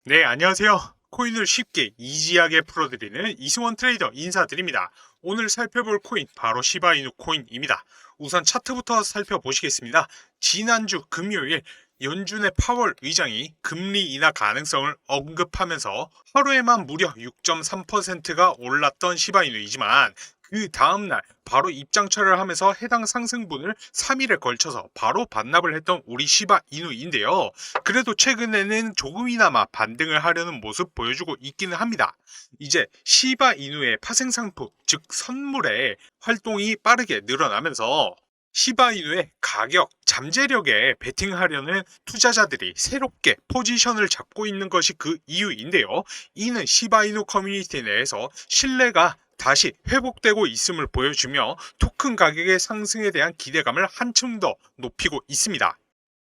네, 안녕하세요. 코인을 쉽게 이지하게 풀어드리는 이승원 트레이더 인사드립니다. 오늘 살펴볼 코인 바로 시바이누 코인입니다. 우선 차트부터 살펴보시겠습니다. 지난주 금요일 연준의 파월 의장이 금리 인하 가능성을 언급하면서 하루에만 무려 6.3%가 올랐던 시바이누이지만 그 다음날 바로 입장처를 하면서 해당 상승분을 3일에 걸쳐서 바로 반납을 했던 우리 시바이누인데요. 그래도 최근에는 조금이나마 반등을 하려는 모습 보여주고 있기는 합니다. 이제 시바이누의 파생상품, 즉 선물의 활동이 빠르게 늘어나면서 시바이누의 가격 잠재력에 베팅하려는 투자자들이 새롭게 포지션을 잡고 있는 것이 그 이유인데요. 이는 시바이누 커뮤니티 내에서 신뢰가 다시 회복되고 있음을 보여주며 토큰 가격의 상승에 대한 기대감을 한층 더 높이고 있습니다.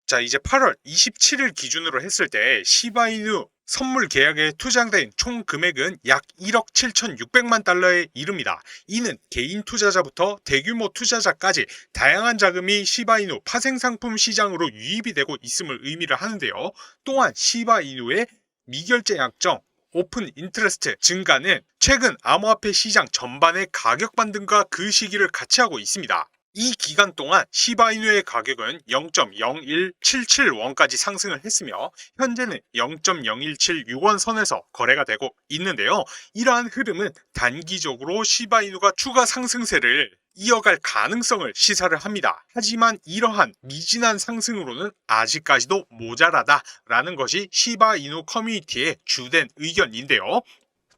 자, 이제 8월 27일 기준으로 했을 때 시바이누 선물 계약에 투자된 총 금액은 약 1억 7,600만 달러에 이릅니다. 이는 개인 투자자부터 대규모 투자자까지 다양한 자금이 시바이누 파생상품 시장으로 유입이 되고 있음을 의미를 하는데요. 또한 시바이누의 미결제 약정 오픈 인트레스트 증가는 최근 암호화폐 시장 전반의 가격 반등과 그 시기를 같이 하고 있습니다. 이 기간 동안 시바이누의 가격은 0.0177원까지 상승을 했으며 현재는 0.0176원 선에서 거래가 되고 있는데요. 이러한 흐름은 단기적으로 시바이누가 추가 상승세를 이어갈 가능성을 시사를 합니다. 하지만 이러한 미진한 상승으로는 아직까지도 모자라다라는 것이 시바이누 커뮤니티의 주된 의견인데요.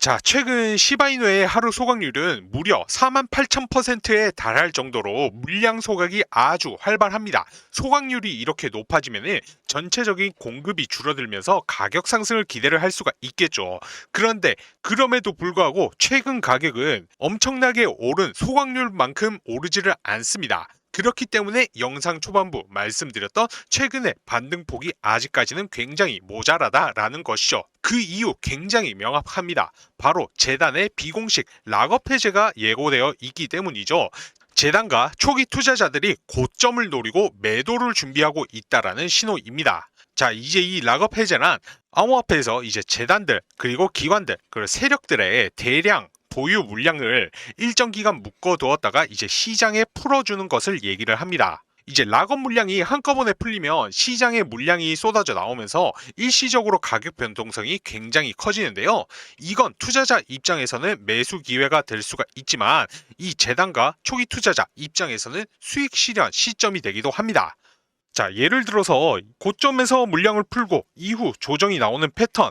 자, 최근 시바이누의 하루 소각률은 무려 48,000%에 달할 정도로 물량 소각이 아주 활발합니다. 소각률이 이렇게 높아지면 전체적인 공급이 줄어들면서 가격 상승을 기대를 할 수가 있겠죠. 그런데 그럼에도 불구하고 최근 가격은 엄청나게 오른 소각률만큼 오르지를 않습니다. 그렇기 때문에 영상 초반부 말씀드렸던 최근의 반등폭이 아직까지는 굉장히 모자라다라는 것이죠. 그 이유 굉장히 명확합니다. 바로 재단의 비공식 락업 해제가 예고되어 있기 때문이죠. 재단과 초기 투자자들이 고점을 노리고 매도를 준비하고 있다라는 신호입니다. 자, 이제 이 락업 해제란 암호화폐에서 이제 재단들 그리고 기관들 그리고 세력들의 대량 보유 물량을 일정 기간 묶어두었다가 이제 시장에 풀어주는 것을 얘기를 합니다. 이제 락업 물량이 한꺼번에 풀리면 시장에 물량이 쏟아져 나오면서 일시적으로 가격 변동성이 굉장히 커지는데요. 이건 투자자 입장에서는 매수 기회가 될 수가 있지만 이 재단과 초기 투자자 입장에서는 수익 실현 시점이 되기도 합니다. 자, 예를 들어서 고점에서 물량을 풀고 이후 조정이 나오는 패턴,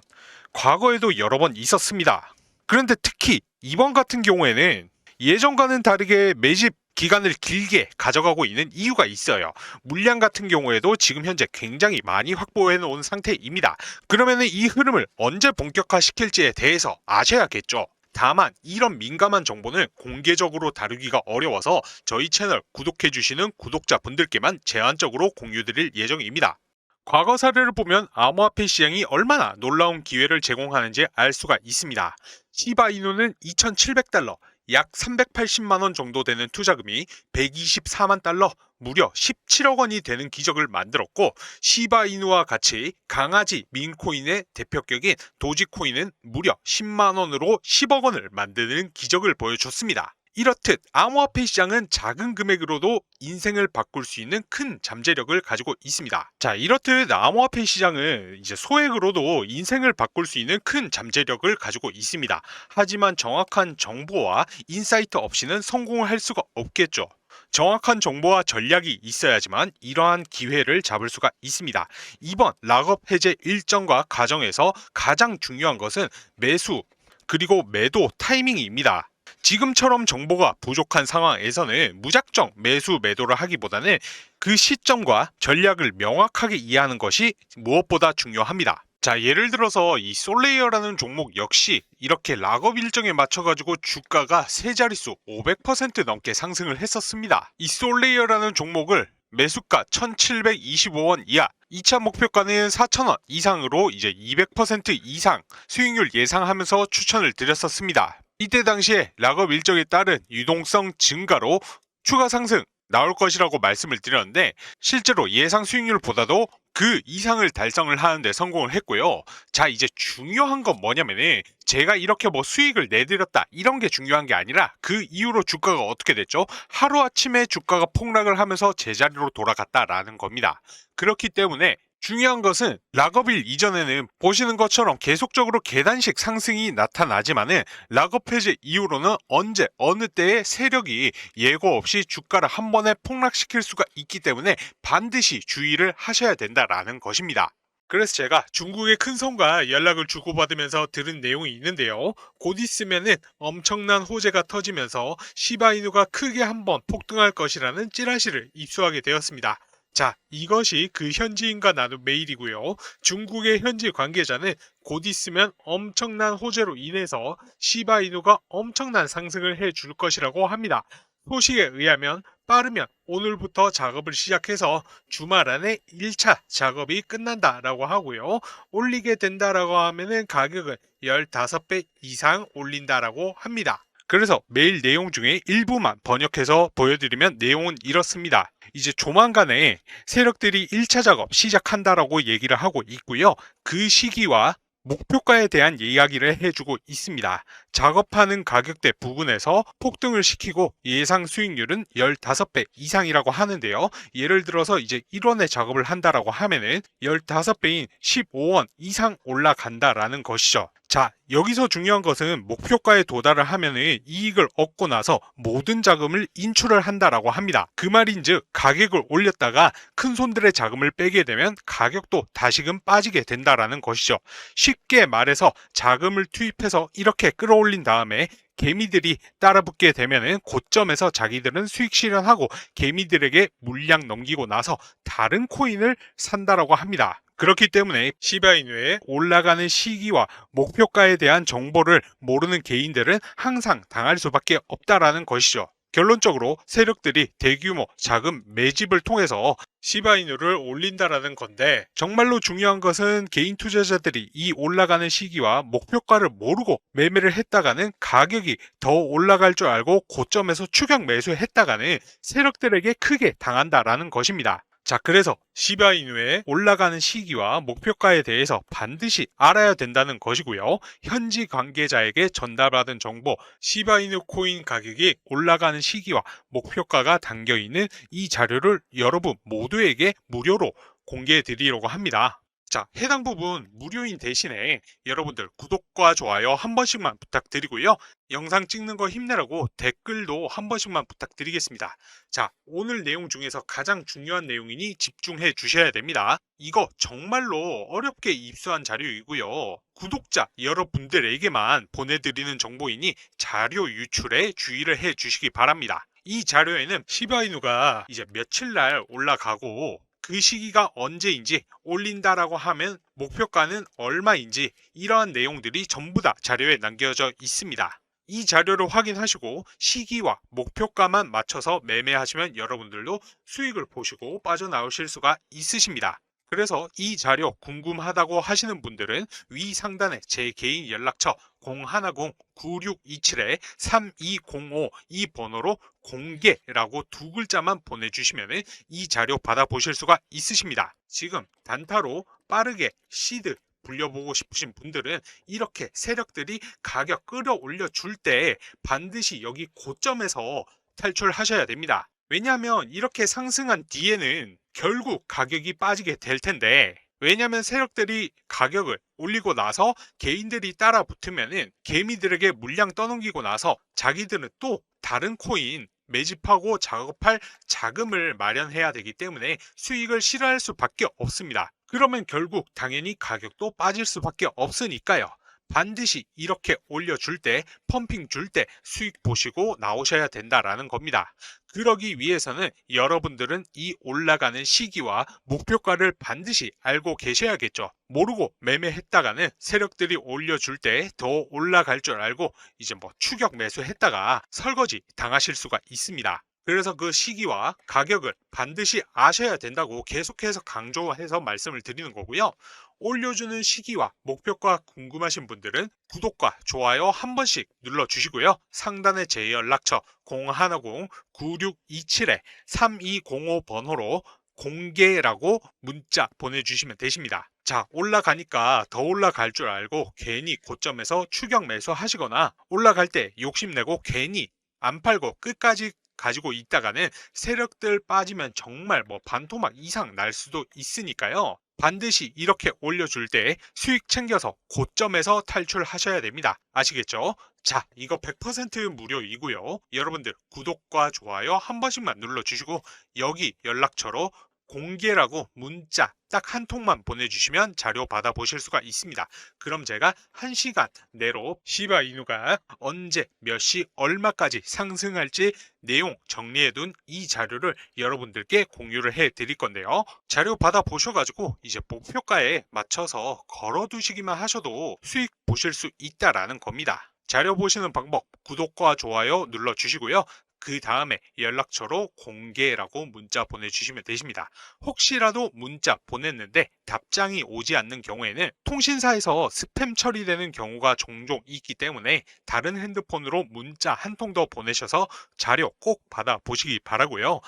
과거에도 여러 번 있었습니다. 그런데 특히 이번 같은 경우에는 예전과는 다르게 매집 기간을 길게 가져가고 있는 이유가 있어요. 물량 같은 경우에도 지금 현재 굉장히 많이 확보해 놓은 상태입니다. 그러면 이 흐름을 언제 본격화시킬지에 대해서 아셔야겠죠. 다만 이런 민감한 정보는 공개적으로 다루기가 어려워서 저희 채널 구독해주시는 구독자분들께만 제한적으로 공유드릴 예정입니다. 과거 사례를 보면 암호화폐 시장이 얼마나 놀라운 기회를 제공하는지 알 수가 있습니다. 시바이누는 2,700달러, 약 380만원 정도 되는 투자금이 124만 달러, 무려 17억 원이 되는 기적을 만들었고, 시바이누와 같이 강아지 민코인의 대표격인 도지코인은 무려 10만 원으로 10억 원을 만드는 기적을 보여줬습니다. 이렇듯 암호화폐 시장은 작은 금액으로도 인생을 바꿀 수 있는 큰 잠재력을 가지고 있습니다. 자, 이렇듯 암호화폐 시장은 이제 소액으로도 인생을 바꿀 수 있는 큰 잠재력을 가지고 있습니다. 하지만 정확한 정보와 인사이트 없이는 성공을 할 수가 없겠죠. 정확한 정보와 전략이 있어야지만 이러한 기회를 잡을 수가 있습니다. 이번 락업 해제 일정과 과정에서 가장 중요한 것은 매수 그리고 매도 타이밍입니다. 지금처럼 정보가 부족한 상황에서는 무작정 매수 매도를 하기보다는 그 시점과 전략을 명확하게 이해하는 것이 무엇보다 중요합니다. 자, 예를 들어서 이 솔레이어라는 종목 역시 이렇게 락업 일정에 맞춰가지고 주가가 세 자릿수 500% 넘게 상승을 했었습니다. 이 솔레이어라는 종목을 매수가 1,725원 이하, 2차 목표가는 4,000원 이상으로 이제 200% 이상 수익률 예상하면서 추천을 드렸었습니다. 이때 당시에 락업 일정에 따른 유동성 증가로 추가 상승 나올 것이라고 말씀을 드렸는데 실제로 예상 수익률보다도 그 이상을 달성을 하는데 성공을 했고요. 자, 이제 중요한 건 뭐냐면은 제가 이렇게 뭐 수익을 내드렸다 이런 게 중요한 게 아니라 그 이후로 주가가 어떻게 됐죠? 하루아침에 주가가 폭락을 하면서 제자리로 돌아갔다라는 겁니다. 그렇기 때문에 중요한 것은 락업일 이전에는 보시는 것처럼 계속적으로 계단식 상승이 나타나지만은 락업 해제 이후로는 언제 어느 때의 세력이 예고 없이 주가를 한 번에 폭락시킬 수가 있기 때문에 반드시 주의를 하셔야 된다라는 것입니다. 그래서 제가 중국의 큰 손과 연락을 주고받으면서 들은 내용이 있는데요. 곧 있으면은 엄청난 호재가 터지면서 시바이누가 크게 한번 폭등할 것이라는 찌라시를 입수하게 되었습니다. 자, 이것이 그 현지인과 나눈 메일이고요. 중국의 현지 관계자는 곧 있으면 엄청난 호재로 인해서 시바이누가 엄청난 상승을 해줄 것이라고 합니다. 소식에 의하면 빠르면 오늘부터 작업을 시작해서 주말 안에 1차 작업이 끝난다라고 하고요. 올리게 된다라고 하면은 가격을 15배 이상 올린다라고 합니다. 그래서 메일 내용 중에 일부만 번역해서 보여드리면 내용은 이렇습니다. 이제 조만간에 세력들이 1차 작업 시작한다라고 얘기를 하고 있고요. 그 시기와 목표가에 대한 이야기를 해주고 있습니다. 작업하는 가격대 부분에서 폭등을 시키고 예상 수익률은 15배 이상이라고 하는데요. 예를 들어서 이제 1원에 작업을 한다라고 하면은 15배인 15원 이상 올라간다라는 것이죠. 자, 여기서 중요한 것은 목표가에 도달을 하면은 이익을 얻고 나서 모든 자금을 인출을 한다라고 합니다. 그 말인즉 가격을 올렸다가 큰 손들의 자금을 빼게 되면 가격도 다시금 빠지게 된다라는 것이죠. 쉽게 말해서 자금을 투입해서 이렇게 끌어올린 다음에 개미들이 따라붙게 되면은 고점에서 자기들은 수익 실현하고 개미들에게 물량 넘기고 나서 다른 코인을 산다라고 합니다. 그렇기 때문에 시바이누의 올라가는 시기와 목표가에 대한 정보를 모르는 개인들은 항상 당할 수밖에 없다라는 것이죠. 결론적으로 세력들이 대규모 자금 매집을 통해서 시바이누를 올린다라는 건데 정말로 중요한 것은 개인 투자자들이 이 올라가는 시기와 목표가를 모르고 매매를 했다가는 가격이 더 올라갈 줄 알고 고점에서 추격 매수했다가는 세력들에게 크게 당한다라는 것입니다. 자, 그래서 시바이누의 올라가는 시기와 목표가에 대해서 반드시 알아야 된다는 것이고요. 현지 관계자에게 전달받은 정보, 시바이누 코인 가격이 올라가는 시기와 목표가가 담겨 있는 이 자료를 여러분 모두에게 무료로 공개해 드리려고 합니다. 자, 해당 부분 무료인 대신에 여러분들 구독과 좋아요 한 번씩만 부탁드리고요. 영상 찍는 거 힘내라고 댓글도 한 번씩만 부탁드리겠습니다. 자, 오늘 내용 중에서 가장 중요한 내용이니 집중해 주셔야 됩니다. 이거 정말로 어렵게 입수한 자료이고요. 구독자 여러분들에게만 보내드리는 정보이니 자료 유출에 주의를 해 주시기 바랍니다. 이 자료에는 시바이누가 이제 며칠 날 올라가고 그 시기가 언제인지 올린다라고 하면 목표가는 얼마인지 이러한 내용들이 전부 다 자료에 남겨져 있습니다. 이 자료를 확인하시고 시기와 목표가만 맞춰서 매매하시면 여러분들도 수익을 보시고 빠져나오실 수가 있으십니다. 그래서 이 자료 궁금하다고 하시는 분들은 위 상단에 제 개인 연락처 010-9627-3205 이 번호로 공개라고 두 글자만 보내주시면 이 자료 받아보실 수가 있으십니다. 지금 단타로 빠르게 시드 불려보고 싶으신 분들은 이렇게 세력들이 가격 끌어올려 줄 때 반드시 여기 고점에서 탈출하셔야 됩니다. 왜냐하면 이렇게 상승한 뒤에는 결국 가격이 빠지게 될 텐데 왜냐하면 세력들이 가격을 올리고 나서 개인들이 따라 붙으면은 개미들에게 물량 떠넘기고 나서 자기들은 또 다른 코인 매집하고 작업할 자금을 마련해야 되기 때문에 수익을 실현할 수밖에 없습니다. 그러면 결국 당연히 가격도 빠질 수밖에 없으니까요. 반드시 이렇게 올려줄 때 펌핑 줄 때 수익 보시고 나오셔야 된다라는 겁니다. 그러기 위해서는 여러분들은 이 올라가는 시기와 목표가를 반드시 알고 계셔야겠죠. 모르고 매매했다가는 세력들이 올려줄 때 더 올라갈 줄 알고 이제 뭐 추격 매수했다가 설거지 당하실 수가 있습니다. 그래서 그 시기와 가격을 반드시 아셔야 된다고 계속해서 강조해서 말씀을 드리는 거고요. 올려주는 시기와 목표가 궁금하신 분들은 구독과 좋아요 한 번씩 눌러주시고요. 상단에 제 연락처 010-9627-3205 번호로 공개라고 문자 보내주시면 되십니다. 자, 올라가니까 더 올라갈 줄 알고 괜히 고점에서 추격 매수하시거나 올라갈 때 욕심내고 괜히 안 팔고 끝까지 가지고 있다가는 세력들 빠지면 정말 뭐 반토막 이상 날 수도 있으니까요. 반드시 이렇게 올려줄 때 수익 챙겨서 고점에서 탈출하셔야 됩니다. 아시겠죠? 자, 이거 100% 무료이고요. 여러분들 구독과 좋아요 한 번씩만 눌러주시고 여기 연락처로 공개라고 문자 딱 한 통만 보내주시면 자료 받아보실 수가 있습니다. 그럼 제가 1시간 내로 시바이누가 언제 몇 시 얼마까지 상승할지 내용 정리해둔 이 자료를 여러분들께 공유를 해 드릴 건데요. 자료 받아보셔가지고 이제 목표가에 맞춰서 걸어두시기만 하셔도 수익 보실 수 있다라는 겁니다. 자료 보시는 방법 구독과 좋아요 눌러주시고요. 그 다음에 연락처로 공개라고 문자 보내주시면 되십니다. 혹시라도 문자 보냈는데 답장이 오지 않는 경우에는 통신사에서 스팸 처리되는 경우가 종종 있기 때문에 다른 핸드폰으로 문자 한 통 더 보내셔서 자료 꼭 받아보시기 바라고요.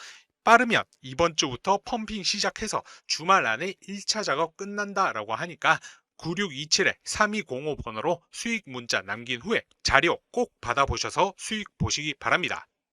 빠르면 이번 주부터 펌핑 시작해서 주말 안에 1차 작업 끝난다라고 하니까 9627-3205번으로 수익 문자 남긴 후에 자료 꼭 받아보셔서 수익 보시기 바랍니다.